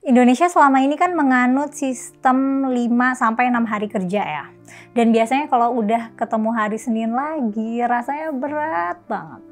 Indonesia selama ini kan menganut sistem 5-6 hari kerja ya. Dan biasanya kalau udah ketemu hari Senin lagi, rasanya berat banget.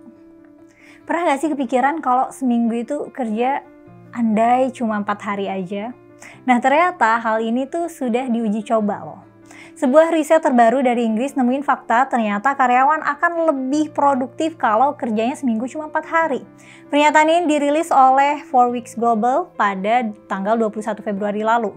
Pernah gak sih kepikiran kalau seminggu itu kerja andai cuma 4 hari aja? Nah ternyata hal ini tuh sudah diuji coba loh. Sebuah riset terbaru dari Inggris nemuin fakta ternyata karyawan akan lebih produktif kalau kerjanya seminggu cuma 4 hari. Pernyataan ini dirilis oleh 4 Weeks Global pada tanggal 21 Februari lalu.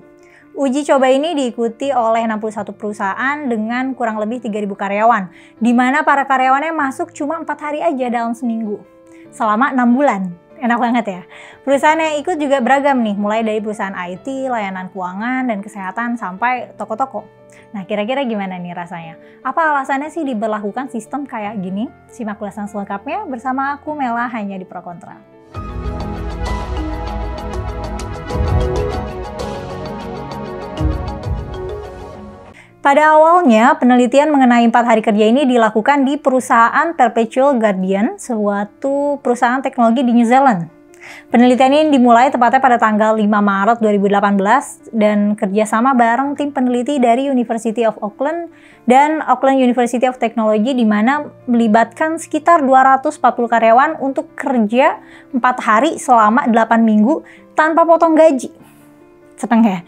Uji coba ini diikuti oleh 61 perusahaan dengan kurang lebih 3.000 karyawan, di mana para karyawannya masuk cuma 4 hari aja dalam seminggu, selama 6 bulan. Enak banget ya. Perusahaan yang ikut juga beragam nih, mulai dari perusahaan IT, layanan keuangan, dan kesehatan, sampai toko-toko. Nah, kira-kira gimana nih rasanya? Apa alasannya sih diberlakukan sistem kayak gini? Simak ulasan selengkapnya bersama aku Mela hanya di Pro Kontra. Pada awalnya, penelitian mengenai 4 hari kerja ini dilakukan di perusahaan Perpetual Guardian, suatu perusahaan teknologi di New Zealand. Penelitian ini dimulai tepatnya pada tanggal 5 Maret 2018 dan kerjasama bareng tim peneliti dari University of Auckland dan Auckland University of Technology, di mana melibatkan sekitar 240 karyawan untuk kerja 4 hari selama 8 minggu tanpa potong gaji. Seneng ya?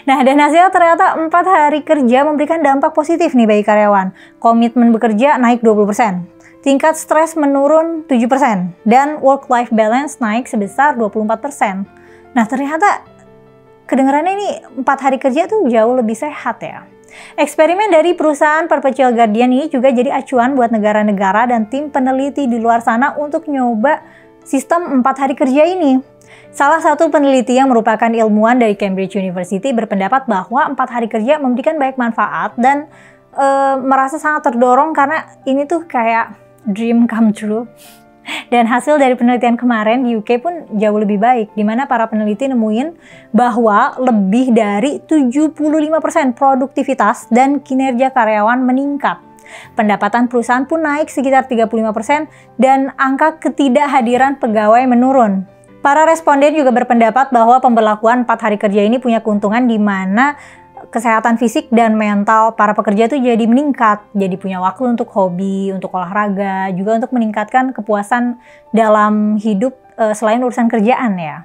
Nah, dan hasilnya ternyata 4 hari kerja memberikan dampak positif nih bagi karyawan. Komitmen bekerja naik 20%, tingkat stres menurun 7%, dan work-life balance naik sebesar 24%. Nah, ternyata kedengarannya ini 4 hari kerja tuh jauh lebih sehat ya. Eksperimen dari perusahaan Perpetual Guardian ini juga jadi acuan buat negara-negara dan tim peneliti di luar sana untuk nyoba sistem 4 hari kerja ini. Salah satu peneliti yang merupakan ilmuwan dari Cambridge University berpendapat bahwa 4 hari kerja memberikan banyak manfaat dan merasa sangat terdorong karena ini tuh kayak dream come true. Dan hasil dari penelitian kemarin di UK pun jauh lebih baik, di mana para peneliti nemuin bahwa lebih dari 75% produktivitas dan kinerja karyawan meningkat. Pendapatan perusahaan pun naik sekitar 35% dan angka ketidakhadiran pegawai menurun. Para responden juga berpendapat bahwa pemberlakuan 4 hari kerja ini punya keuntungan di mana kesehatan fisik dan mental para pekerja itu jadi meningkat, jadi punya waktu untuk hobi, untuk olahraga, juga untuk meningkatkan kepuasan dalam hidup selain urusan kerjaan ya.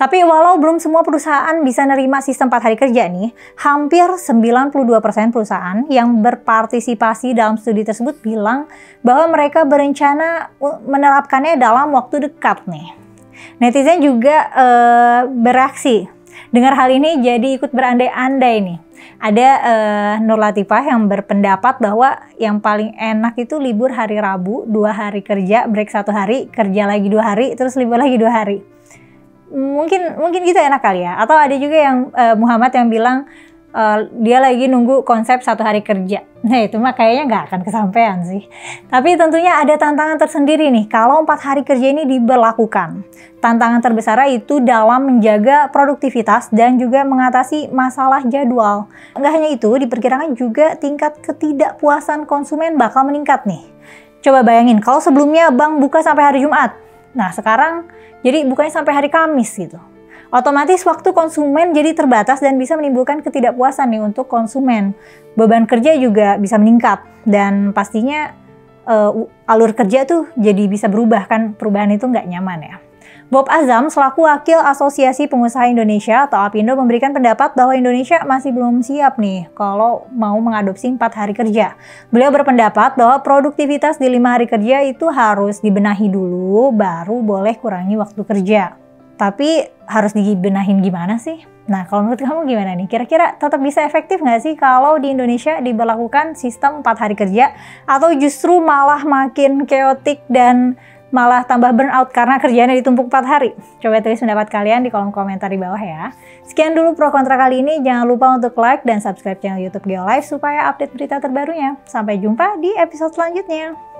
Tapi walau belum semua perusahaan bisa nerima sistem 4 hari kerja nih, hampir 92% perusahaan yang berpartisipasi dalam studi tersebut bilang bahwa mereka berencana menerapkannya dalam waktu dekat nih. Netizen juga bereaksi. Dengar hal ini jadi ikut berandai-andai nih. Ada Nur Latifah yang berpendapat bahwa yang paling enak itu libur hari Rabu, 2 hari kerja, break 1 hari, kerja lagi 2 hari, terus libur lagi 2 hari. Mungkin gitu enak kali ya. Atau ada juga yang Muhammad yang bilang dia lagi nunggu konsep 1 hari kerja. Nah itu mah kayaknya nggak akan kesampaian sih. Tapi tentunya ada tantangan tersendiri nih kalau 4 hari kerja ini diberlakukan. Tantangan terbesar itu dalam menjaga produktivitas dan juga mengatasi masalah jadwal. Nggak hanya itu, diperkirakan juga tingkat ketidakpuasan konsumen bakal meningkat nih. Coba bayangin kalau sebelumnya bank buka sampai hari Jumat. Nah sekarang jadi bukanya sampai hari Kamis gitu. Otomatis waktu konsumen jadi terbatas dan bisa menimbulkan ketidakpuasan nih untuk konsumen. Beban kerja juga bisa meningkat dan pastinya alur kerja tuh jadi bisa berubah kan, perubahan itu nggak nyaman ya. Bob Azam selaku Wakil Asosiasi Pengusaha Indonesia atau APindo memberikan pendapat bahwa Indonesia masih belum siap nih kalau mau mengadopsi 4 hari kerja. Beliau berpendapat bahwa produktivitas di 5 hari kerja itu harus dibenahi dulu baru boleh kurangi waktu kerja. Tapi harus dibenahin gimana sih? Nah kalau menurut kamu gimana nih? Kira-kira tetap bisa efektif nggak sih kalau di Indonesia diberlakukan sistem 4 hari kerja? Atau justru malah makin chaotic dan malah tambah burnout karena kerjaannya ditumpuk 4 hari? Coba tulis pendapat kalian di kolom komentar di bawah ya. Sekian dulu Pro Kontra kali ini. Jangan lupa untuk like dan subscribe channel YouTube Geolife supaya update berita terbarunya. Sampai jumpa di episode selanjutnya.